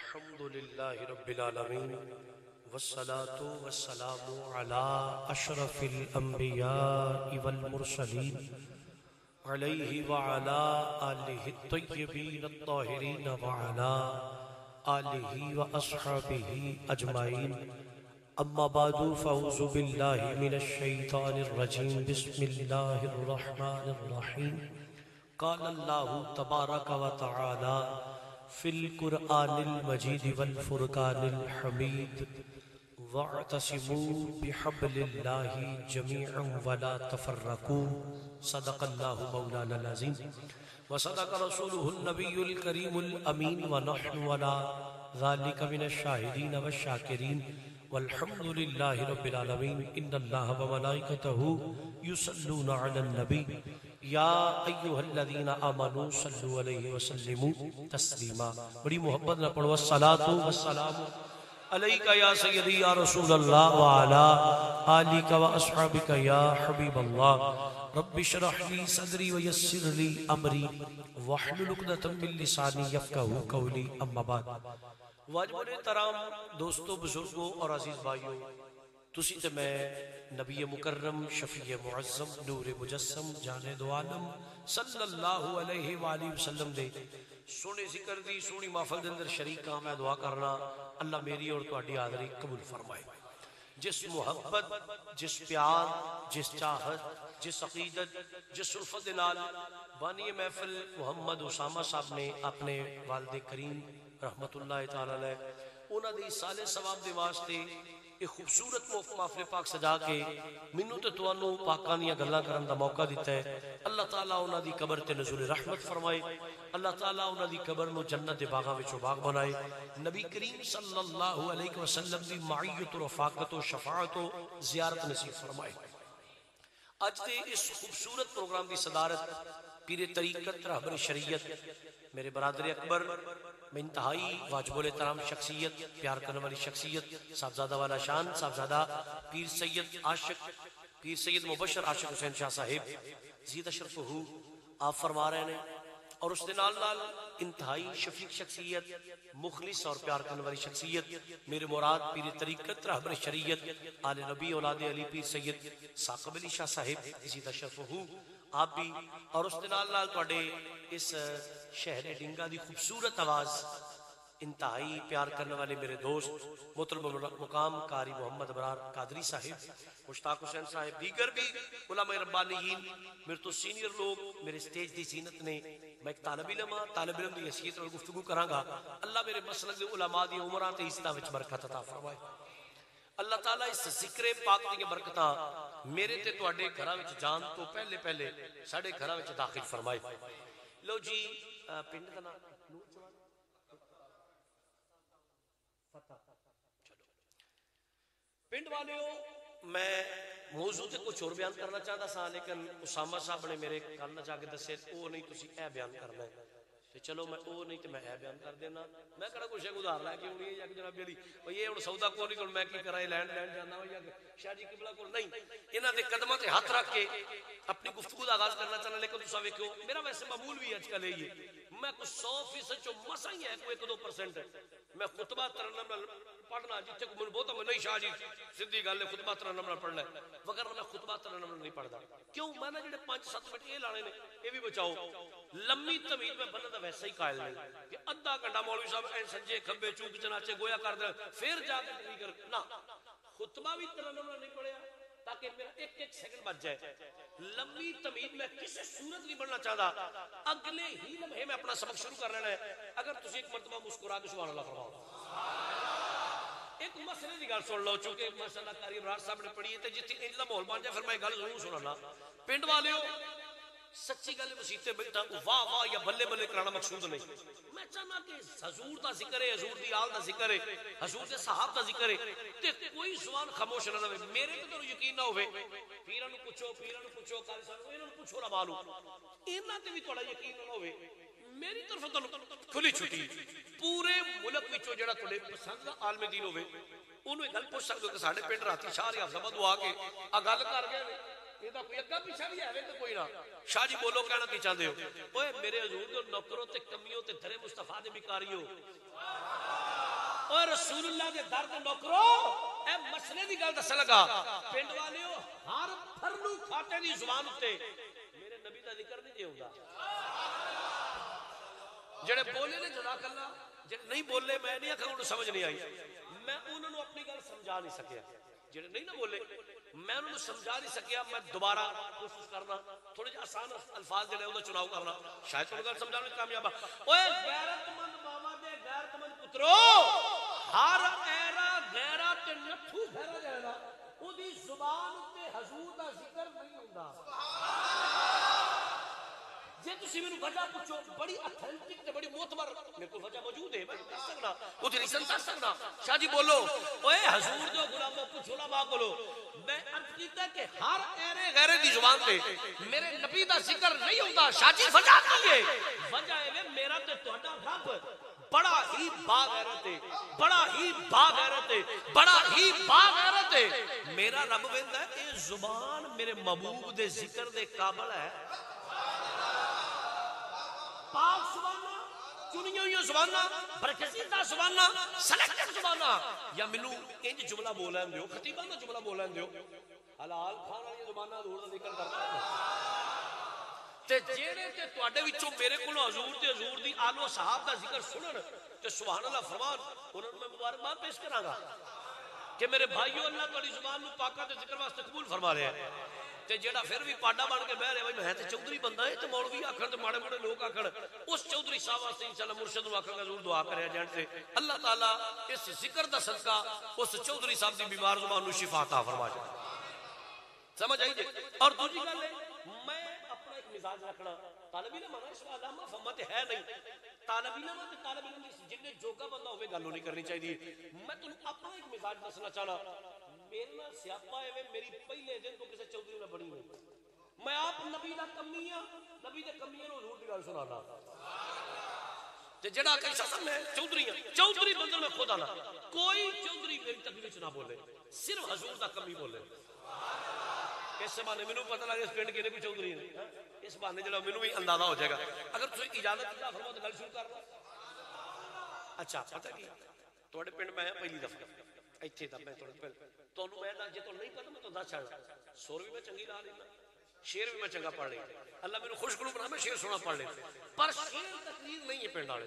الحمد لله رب العالمين والصلاة والسلام على أشرف الأنبياء والمرسلين عليه وعلى آله الطيبين الطاهرين وعلى آله وأصحابه أجمعين. أما بعد فأعوذ بالله من الشيطان الرجيم. بسم الله الرحمن الرحيم. قال الله تبارك وتعالى في القرآن المجيد والفرقان الحميد واعتصموا بحبل الله جميعا ولا تفرقوا. صدق الله مولانا العظيم وصدق رسوله النبي الكريم الأمين ونحن على ذلك من الشاهدين والشاكرين والحمد لله رب العالمين. إن الله وملائكته يصلون على النبي یا ایوہ الذین آمنوا صلوا علیہ وسلموا تسلیما. بڑی محبت نہ پڑھو الصلاۃ والسلام علیک یا سیدی یا رسول اللہ وعلا آلک واصحابک یا حبیب اللہ. رب اشرح لی صدری ویسر لی امری واحلل عقدۃ من لسانی یفقہوا قولی. اما بعد واجب الاحترام دوستو، بزرگوں اور عزیز بھائیوں، تسی تے میں نبی مکرم شفیع معظم نور مجسم جان دو عالم صلی اللہ علیہ وآلہ وسلم دے سونے ذکر دی سونی محفل دے اندر شریک ہاں. میں دعا کرنا اللہ میری اور تہاڈی حاضری قبول فرمائے. جس محبت، جس پیار، جس چاہت، جس عقیدت، جس الفت نال بانی محفل محمد اسامہ صاحب نے اپنے والد کریم رحمت اللہ تعالی علیہ انہاں دی سال ثواب دے واسطے ایک خوبصورت محفل پاک سجا کے منو تے توانو پاکانیاں گلاں کرن دا موقع دیتا ہے. اللہ تعالیٰ انہاں دی قبر تے نزول رحمت فرمائے. اللہ تعالیٰ انہاں دی قبر نو جنت دے باغاں وچوں باغ بنائے. نبی کریم صلی اللہ علیہ وسلم دی معیت و رفاقت و شفاعت و زیارت نصیب فرمائے. اج دے اس خوبصورت پروگرام دی صدارت پیر طریقت رہبر شریعت میرے برادر اکبر میں انتہائی واجب الاحترام شخصیت، پیار کرنے والی شخصیت، صاحبزادہ والا شان صاحبزادہ پیر سید عاشق، پیر سید مبشر عاشق حسین شاہ صاحب زید اشرف ہو آپ فرما رہے ہیں. اور اس دنال نال انتہائی شفیق شخصیت، مخلص اور پیار کرنے والی شخصیت میرے مراد پیر طریقت رہبر شریعت آل نبی اولاد علی پیر سید ثاقب علی شاہ صاحب زید اشرف ہو آپ بھی. اور اس دنال نال توڑے اس شہر ڈنگا دی خوبصورت آواز انتہائی پیار کرنے والے میرے دوست محترم مقام قاری محمد ابرار قادری صاحب، مشتاق حسین صاحب، دیگر بھی علماء ربانیین، میرے تو سینئر لوگ میرے سٹیج دی زینت نے. میں ایک طالب علم دی حیثیت اور گفتگو کراں گا. اللہ میرے مسلک دے علماء دی عمراں تے عزتاں وچ برکت عطا فرمائے. اللہ تعالیٰ اس ذکر پاک دی برکتاں میرے تے تواڈے گھراں وچ جان تو پہلے ساڈے گھراں وچ داخل فرمائے. لو جی پنڈ دا نام پنڈ والیو، میں موضوع تے کچھ اور بیان کرنا چاہتا سا لیکن اسامہ صاحب نے میرے کل نہ جا کے دسے او نہیں تسی اے بیان کرنا ہے تے چلو میں او نہیں تے میں اے بیان کر دینا. میں کہڑا کچھ ادھار لے کے ہونی ہے یا جناب جڑی یہ ہن سودا کو نہیں کول میں کی کرا لین جانا یا شاہ جی قبلہ کول نہیں. انہاں دے قدماں تے ہاتھ رکھ کے اپنی گفتگو دا آغاز کرنا چاہنا. لیکن تساں ویکھو میرا ویسے معمول بھی اج کل یہ میں کوئی 100% چوں مسا ہی ہے کوئی 1-2% میں خطبہ ترنم پڑھنا جتنے کو من بہت نہیں شاہ جی سیدھی گل ہے خطبہ ترنم پڑھنا ہے وغیرہ میں خطبہ ترنم نہیں پڑھتا. کیوں؟ میں نے جڑے 5-7 منٹ یہ لانے نے یہ بھی بچاؤ. لمبی تمیز میں بننا تو ویسا ہی قائل نہیں کہ ادھا گھنٹہ مولوی صاحب این سجے کھبے چوک چناچے گویا کر دے پھر جا کے تقریر کر نہ خطبہ بھی ترنم نہیں پڑھیا تاکہ میرا ایک سیکنڈ بچ جائے. لمبی تمیز میں کسی صورت نہیں بننا چاہتا. اگلے ہی لمحے میں اپنا سبق شروع کر لینا ہے. اگر تسی ایک مرتبہ مسکرا کے سبحان اللہ فرماؤ. ایک مسئلے دی گل سن لو چونکہ ماشاءاللہ قاری ابرار صاحب نے پڑھی ہے تے جتھے انج دا ماحول بن جائے پھر میں گل ضرور سنانا. پنڈ والیو سچی گل مسیتے بیٹھا واہ واہ یا بلے بلے کرانا مقصود نہیں. میں چاہنا کہ حضور دا ذکر ہے، حضور دی آل دا ذکر ہے، حضور دے صحاب دا ذکر ہے تے کوئی زبان خاموش نہ رہے. میرے تے یقین نہ ہوے پیراں نو پوچھو قاری صاحب انہاں نو پوچھو نہ معلوم انہاں تے بھی تھوڑا یقین نہ ہوے میری طرف تو کھلی چھٹی پورے ملک وچوں جڑا تھوڑے پسند دا عالم دین ہوے اونوں گل پوچھ سکدے ہو کہ ساڈے پنڈ راتی شاہ ریاض آباد آ کے آ گل کر گئے یہ کوئی اگا پیچھا بھی ہے تو کوئی نہ. شاہ جی بولو کہنا کی چاہتے ہو؟ اوے میرے حضور دے نوکروں تے کمیوں تے درے مصطفیٰ دے بیکاریوں رسول اللہ دے در تے نوکرو اے مسئلے دی گل دس لگا پنڈ والیو ہر پھرلو کھاتے دی زبان تے میرے نبی دا ذکر نہیں ہوندا جڑے بولے نے جزاک اللہ جڑے نہیں بولے میں نہیں آکھا انہوں سمجھ نہیں آئی میں انہوں نے اپنی گل سمجھا نہیں سکیا جڑے نہیں نہ بولے میں انہوں نے سمجھا نہیں سکیا میں دوبارہ کوشش کرنا تھوڑے آسان الفاظ جڑے انہوں چناؤ کرنا شاید تمہیں گل سمجھانے میں کامیاب اوے غیرت مند ماما دے غیرت مند پترو ہر ایرا غیرہ تے نٹھو گھرہ جائے او دی زبان تے حضور دا ذکر نہیں ہوندا جے تسی مینوں وجہ پوچھو بڑی اتھینٹک تے بڑی معتبر میرے کو وجہ موجود ہے میں دس سکنا او تے ریزن دس سکنا شاہ جی بولو اوے حضور دے غلاموں پوچھو نا با بولو میں عرض کیتا کہ ہر ایرے غیرے دی زبان تے میرے نبی دا ذکر نہیں ہوندا شاہ جی وجہ کی ہے وجہ ہے میرا تے تہاڈا رب بڑا ہی با غیرت ہے بڑا ہی با غیرت ہے بڑا ہی با غیرت ہے میرا رب ویندا ہے اے زبان میرے محبوب دے ذکر دے قابل ہے پاک زبانہ چنیاں ہوئی زبانہ برکزیدہ زبانہ سلیکٹڈ زبانہ یا منو انج جملہ بولن دیو خطیبانہ جملہ بولن دیو حلال کھانا یہ زبانہ حضور دا ذکر کرتا ہے تے جیڑے تے تواڈے وچوں میرے کولوں حضور تے حضور دی آل و صحاب دا ذکر سنن تے سبحان اللہ فرمان انہاں نوں میں مبارکباد پیش کراں گا کہ میرے بھائیو اللہ تہاڈی زبان نوں پاکاں تے ذکر واسطے قبول فرما رہا ہے تے جیڑا پھر بھی پاڈا بن کے بہ رہا ہے میں تے چودھری بندہ ہے تے مولوی آکھن تے ماڑے ماڑے لوگ آکھن اس چودھری صاحب واسطے انشاءاللہ مرشد نوں آکھاں گا ضرور دعا کریا جان تے اللہ تعالی اس ذکر دا صدقہ اس چودھری صاحب دی بیمار زبان نوں شفا عطا فرما جائے سمجھ آئی جی اور دوسری گل ہے میں اپنا ایک مزاج رکھنا طالب علم ہے اس علامہ فہمت ہے نہیں طالب علم تے طالب علم جن جوگا بندہ ہوے گل نہیں کرنی چاہیے میں تانوں اپنا ایک مزاج دسنا چاہنا میرے نال سیاپا ہے میری پہلے دن تو کسی چودھری نے بڑی نہیں میں آپ نبی دا کمی ہاں نبی دے کمی نوں حضور دی گل سنانا تے جڑا کہ شخص میں چودھری ہاں چودھری بندے میں خدا نہ کوئی چودھری میری تقریر وچ نہ بولے صرف حضور دا کمی بولے اس بہانے مینوں پتہ لگ اس پنڈ کنے کوئی چودھری نہیں اس بہانے جڑا مینوں بھی اندازہ ہو جائے گا اگر تسی اجازت دیتا فرماؤ تے گل شروع کر لو اچھا پتہ کی تواڈے پنڈ میں پہلی دفعہ ایتھے دا میں تانوں میں جے تو نہیں پتہ میں تو دس چھڑنا سور بھی میں چنگی لا لینا شعر بھی میں چنگا پڑھ لینا اللہ میرے خوش کرو بنا میں شعر سونا پڑھ لینا پر شعر تقریر نہیں ہے پنڈ والے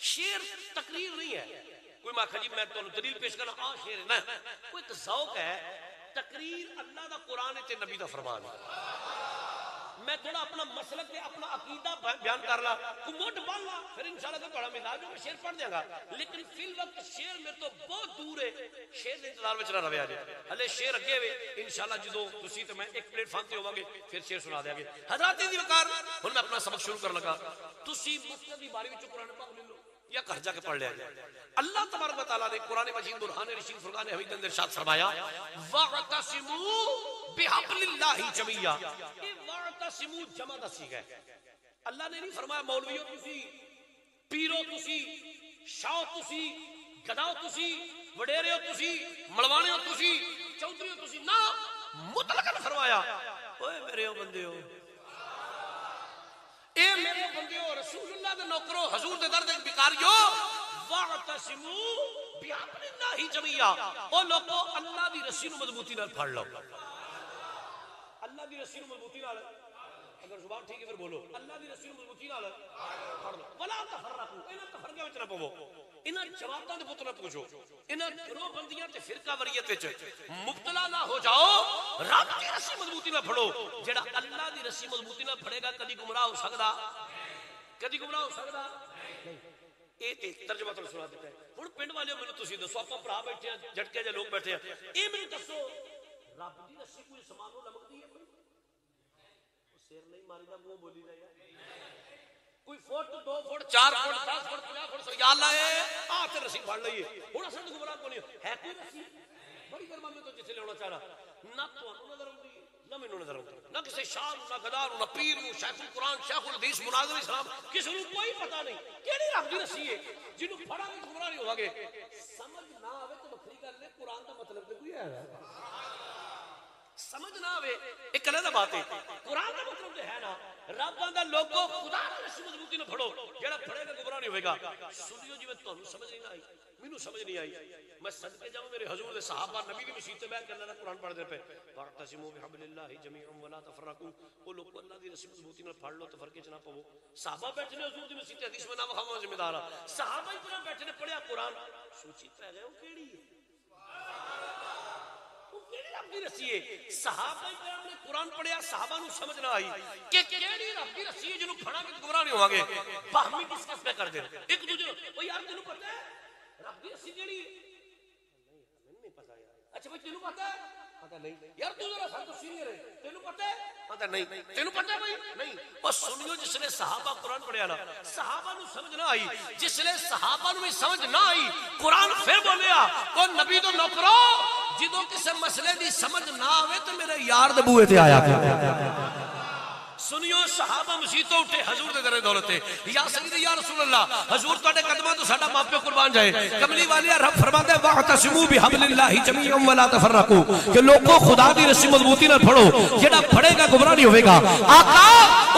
شعر تقریر نہیں ہے کوئی میں آکھا جی میں تانوں دلیل پیش کرنا ہاں شعر نہ کوئی ایک ذوق ہے تقریر اللہ دا قرآن تے نبی دا فرمان میں تھوڑا اپنا مسلک تے اپنا عقیدہ بیان کر لا کو موٹ بن لا پھر انشاءاللہ تھوڑا مزاج میں شعر پڑھ دیاں گا لیکن فی الوقت شعر میرے تو بہت دور ہے شعر دے انتظار وچ نہ رویا جے ہلے شعر اگے وے انشاءاللہ جدوں تسی تے میں ایک پلیٹ فارم تے ہوواں گے پھر شعر سنا دیاں گے حضرات دی وقار ہن میں اپنا سبق شروع کرن لگا تسی مفتی دی باری وچ قرآن پاک لے لو یا گھر جا کے پڑھ لیا جائے اللہ تبارک و تعالیٰ نے قرآن مجید برہان رشید فرقان حمید کے اندر ارشاد فرمایا وَاعْتَصِمُوا بِحَبْلِ اللَّهِ جَمِيعًا یہ وَاعْتَصِمُوا جمع دا صیغہ ہے اللہ نے نہیں فرمایا مولویوں تسی پیرو تسی شاہ تسی گداؤ تسی وڈیرے تسی ملوانے تسی چودھری تسی نہ مطلقاً فرمایا اوے میرے بندے ہو اے میرے بندیو رسول اللہ دے نوکرو حضور دے در دے بیکاریو واعتصموا بحبل اللہ جميعا او لوگو اللہ دی رسی نو مضبوطی نال پھڑ لو اللہ دی رسی نو مضبوطی نال اگر زبان ٹھیک ہے پھر بولو اللہ دی رسی نو مضبوطی نال پھڑ لو ولا تفرقوا انہاں تفرقے وچ نہ پو انہاں جماعتاں دے پتر نہ پوچھو انہاں گروہ بندیاں تے فرقہ واریت وچ مبتلا نہ ہو جاؤ رب دی رسی مضبوطی نال پھڑو جڑا اللہ دی رسی مضبوطی نال پھڑے گا کبھی گمراہ ہو سکدا کبھی گمراہ ہو سکدا نہیں اے ترجمہ تو سنا دیتا ہے ہن پنڈ والے مینوں تسی دسو اپا بھرا بیٹھے ہیں جھٹکے جے لوگ بیٹھے ہیں اے مینوں دسو رب دی رسی کوئی سامان نوں لمکدی ہے کوئی سیر نہیں ماری دا منہ بولی دا کوئی feet 2 feet 4 feet 10 feet 50 feet یا اللہ اے آ تے رسی پھڑ لئیے ہن اساں تے گمراہ کون ہے کوئی رسی بڑی گرما میں تو جتھے لینا چاہنا نہ تانوں نظر آندی نہ مینوں نظر آندی نہ کسی شاہ نہ گدار نہ پیر نو شیخ القرآن شیخ الحدیث مناظر اسلام کسی نو کوئی پتہ نہیں کیڑی رب دی رسی ہے جنوں پڑھا کے گمراہ نہیں ہوواں گے سمجھ نہ آوے تے بکری گل ہے قرآن دا مطلب تے کوئی ہے سمجھ نہ آوے ایک علیحدہ بات ہے. قرآن کا مطلب تو ہے نا رب آندا لوگوں خدا نے مضبوطی نہ پڑھو جڑا پڑھے گا گمراہ نہیں ہوئے گا. سنیو جی میں تانوں سمجھ نہیں آئی مینوں سمجھ نہیں آئی میں صدقے جاؤں میرے حضور دے صحابہ نبی دی مسیت تے بیٹھ کے اللہ دا قرآن پڑھ دے پے واعتصموا بحبل اللہ جميعا ولا تفرقوا. وہ لوگ اللہ دی رسول مضبوطی نال پڑھ لو تفرقے چ نہ پو. صحابہ بیٹھے نے حضور دی مسیت تے حدیث میں نہ وکھاواں ذمہ دار صحابہ ہی پورا بیٹھے نے پڑھیا قرآن سوچی پے گئے او کیڑی ہے رب دی رسی ہے. صحابہ کرام نے قرآن پڑھیا صحابہ نو سمجھ نہ آئی کہ کیڑی رب دی رسی ہے جنوں پڑھا کے گمراہ نہیں ہوواں گے. باہمی ڈسکس پہ کر دے ایک دوسرے او یار تینوں پتہ ہے رب دی رسی کیڑی ہے نہیں پتہ یار. اچھا بھائی تینوں پتہ ہے پتہ نہیں یار تو ذرا سا تو سینئر ہے تینوں پتہ ہے پتہ نہیں تینوں پتہ ہے بھائی نہیں. اور سنیو جس نے صحابہ قرآن پڑھیا نا صحابہ نو سمجھ نہ آئی جس نے صحابہ نو بھی سمجھ نہ آئی قرآن پھر بولیا او نبی تو نوکرو جدوں کسے مسئلے دی سمجھ نہ آوے تو میرے یار دے بوئے تے آیا سنیو صحابہ مسیح تو اٹھے حضور دے در دولت ہے یا سیدی یا رسول اللہ حضور تواڈے قدماں تو ساڈا ماں پیو قربان جائے. کملی والیا رب فرماتا ہے واعتصموا بحبل اللہ جميعا ولا تفرقوا کہ لوگوں خدا دی رسی مضبوطی نال پھڑو جڑا پھڑے گا گمراہ نہیں ہوے گا. آقا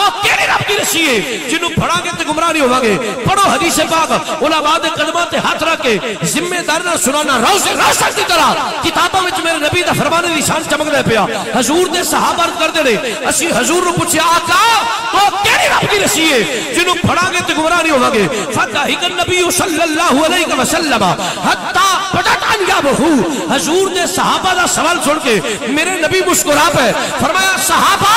او کیڑی رب دی رسی ہے جنوں پھڑا گے تے گمراہ نہیں ہوواں گے. پڑھو حدیث پاک علماء دے قدماں تے ہاتھ رکھ کے ذمہ داری نال سنانا روز راشد دی طرح کتاباں وچ میرے نبی دا فرمان دی شان چمکدا پیا. حضور دے صحابہ کردے نے اسی حضور نو پوچھیا آقا تو کیڑی رب دی رسی ہے جنوں پڑھا گے تے گمراہ نہیں ہوواں گے. فضحک النبی صلی اللہ علیہ وسلم حتی بدت انیابہ حضور دے صحابہ دا سوال سن کے میرے نبی مسکرا پے فرمایا صحابہ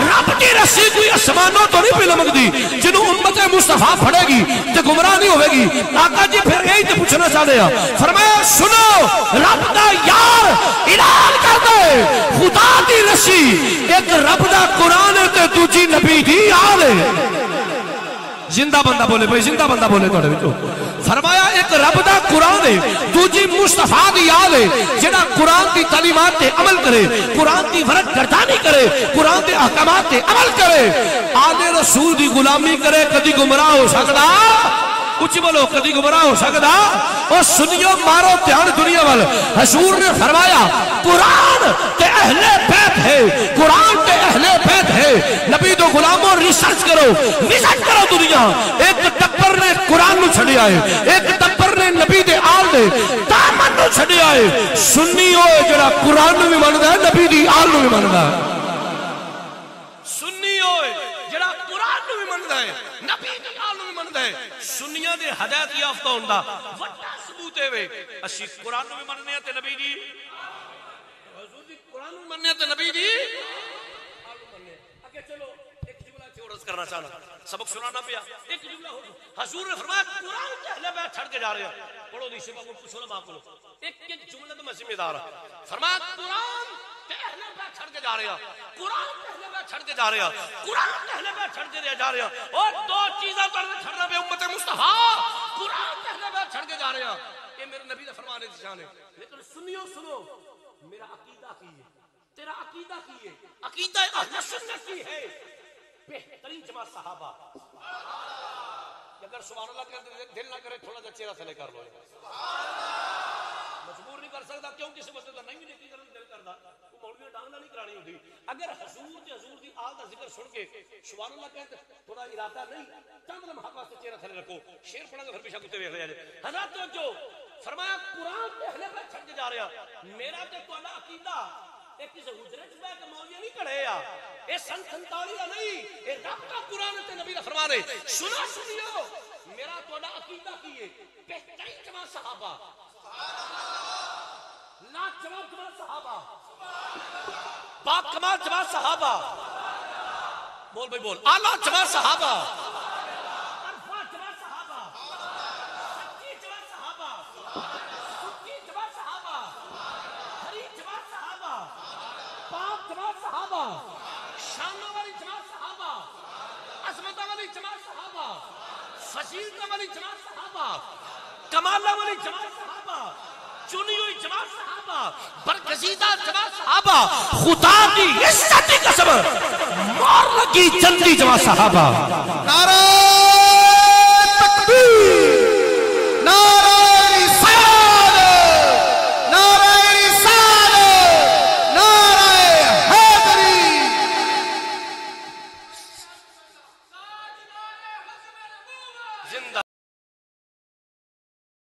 رب دی رسی کوئی آسمانوں تو نہیں پہ لمکدی جنوں امت مصطفیٰ پڑھے گی تے گمراہ نہیں ہوے گی. آقا جی پھر یہی تے پوچھنا چاہتے ہیں فرمایا سنو رب دا یار اعلان کر دے خدا دی رسی ایک رب دا قرآن تے دوجی نبی دی آل ہے. زندہ بندہ بولے بھائی زندہ بندہ بولے توڑے بچو. فرمایا ایک رب دا قرآن ہے دوجی مصطفیٰ دی آل ہے جنہا قرآن دی تعلیمات تے عمل کرے قرآن دی ورد گردانی کرے قرآن دے احکامات تے عمل کرے آل رسول دی غلامی کرے کدی گمراہ ہو سکتا کچھ بولو کدی گمراہ ہو سکتا. اور سنیو مارو دھیان دنیا وال حضور نے فرمایا قرآن تے اہل بیت ہے قرآن تے اہل بیت ہے. نبی دو غلاموں ریسرچ کرو وزٹ کرو دنیا. ایک ٹپر نے قرآن نو چھڑی آئے ایک ٹپر نے نبی دے آل دے دامن نو چھڑی آئے. سنی ہوئے جڑا قرآن نو بھی ماندا ہے نبی دی آل نو بھی ماندا ہے. سنی ہوئے جڑا قرآن نو بھی ماندا ہے نبی دی آل نو بھی ماندا ہے. سنیاں دے ہدایت یافتہ ہوندا وڈا ثبوت ہے وے اسی قرآن نو بھی مننے تے نبی دی حضور دی قرآن نو مننے تے نبی دی آل نو مننے. اگے چلو ایک جملہ تے عرض کرنا چاہنا سبق سنانا پیا. ایک جملہ حضور نے فرمایا قرآن تے اہل بیت چھڑ کے جا رہے ہیں. پڑھو دی سبق پوچھو نا باپ کو ایک جملہ تو میں ذمہ دار ہوں. فرمایا قرآن تے اہل بیت چھڑ کے جا رہے ہیں قرآن تے اہل بیت چھڑ کے جا رہے ہیں قرآن تے اہل بیت چھڑ کے جا رہے ہیں. اور دو چیزاں تو چھڑنا پہ امت مصطفیٰ قرآن تے اہل بیت چھڑ کے جا رہے ہیں. یہ میرے نبی دا فرمان ہے شان ہے. لیکن سنیو سنو میرا عقیدہ کی ہے تیرا عقیدہ کی ہے عقیدہ اہل سنت کی ہے بہترین جماعت صحابہ. اگر سبحان اللہ کے دل نہ کرے تھوڑا سا چہرہ تھلے کر لو. مجبور نہیں کر سکتا کیوں کسی مسئلے کا نہیں نیکی کرنے دل کرتا وہ مولوی ڈانگنا نہیں کرانی ہوتی. اگر حضور دی آل دا ذکر سن کے سبحان اللہ کہتے تھوڑا ارادہ نہیں چند لمحہ واسطے چہرہ تھلے رکھو. شیر پڑھا تو پھر پیچھے کتے ویکھ لیا جائے. حضرت توجہ فرمایا قرآن تے اہل بیت چھڑ کے جا رہا. میرا تے تہاڈا عقیدہ ایک کسی حجرے چ بیٹھ کے مولوی نہیں کھڑے آ اے سن 47 دا نہیں اے رب دا قرآن تے نبی دا فرمان ہے. سنیو میرا تہاڈا عقیدہ کی ہے بہترین جماعت صحابہ لا جماعت صحابہ با کمال جماعت صحابہ بول بھائی بول اعلیٰ جماعت صحابہ عرفہ جماعت صحابہ سچی جماعت صحابہ سچی جماعت صحابہ ہری جماعت صحابہ پاک جماعت صحابہ شانہ والی جماعت صحابہ عظمتہ والی جماعت صحابہ فضیلتہ والی جماعت صحابہ کمالہ والی جماعت صحابہ چنی ہوئی جماعت صحابہ برگزیدہ جماعت صحابہ خدا کی عزت کی قسم مار لگی چندی جماعت صحابہ. نعرہ